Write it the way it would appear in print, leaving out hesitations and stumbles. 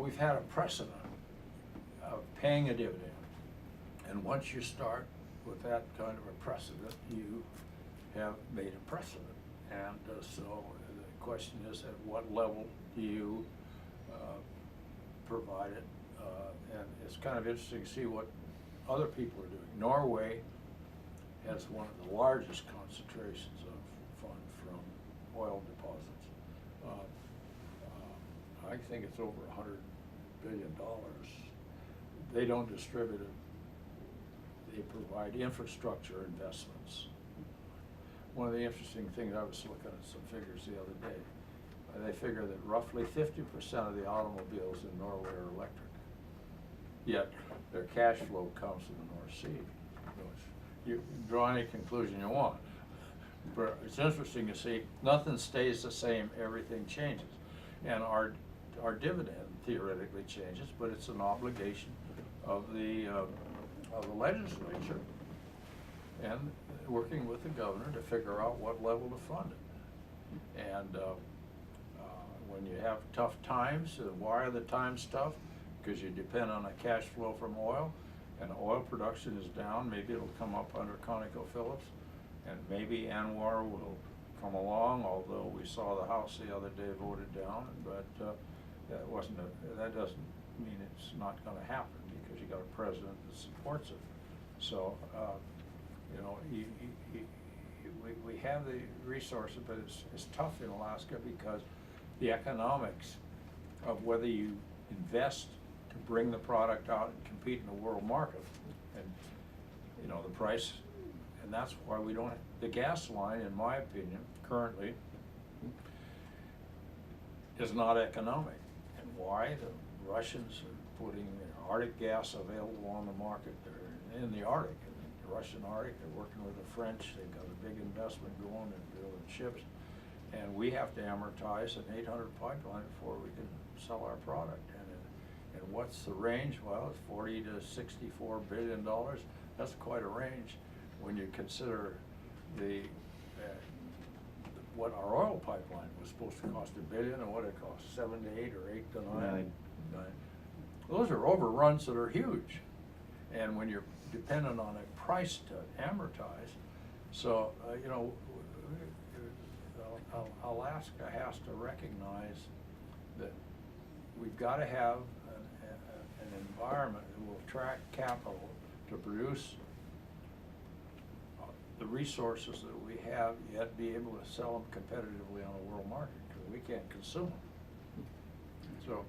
we've had a precedent of paying a dividend. And once you start with that kind of a precedent, you have made a precedent. And so the question is, at what level do you provide it? And it's kind of interesting to see what other people are doing. Norway has one of the largest concentrations of fund from oil deposits. I think it's over $100 billion. They don't distribute it. They provide infrastructure investments. One of the interesting things, I was looking at some figures the other day. They figure that roughly 50% of the automobiles in Norway are electric. Yet their cash flow comes from the North Sea. You can draw any conclusion you want. But it's interesting to see nothing stays the same, everything changes. And our dividend theoretically changes, but it's an obligation of the legislature and working with the governor to figure out what level to fund it. And when you have tough times, why are the times tough? Because you depend on a cash flow from oil, and oil production is down. Maybe it'll come up under ConocoPhillips, and maybe ANWR will come along, although we saw the House the other day voted down, but that doesn't mean it's not going to happen, because you got a president that supports it. So, you know, we have the resources, but it's tough in Alaska because the economics of whether you invest to bring the product out and compete in the world market, and you know the price, and that's why we don't. The gas line, in my opinion, currently is not economic. And why? The Russians are putting Arctic gas available on the market. They're in the Arctic, in the Russian Arctic. They're working with the French. They've got a big investment going in building ships. And we have to amortize an 800 pipeline before we can sell our product. And what's the range? Well, it's $40 to $64 billion. That's quite a range when you consider the what our oil pipeline was supposed to cost $1 billion, and what it cost, 7 to 8 or 8 to 9. Those are overruns that are huge. And when you're dependent on a price to amortize, so you know. Alaska has to recognize that we've got to have an environment that will attract capital to produce the resources that we have, yet be able to sell them competitively on the world market, because we can't consume them. So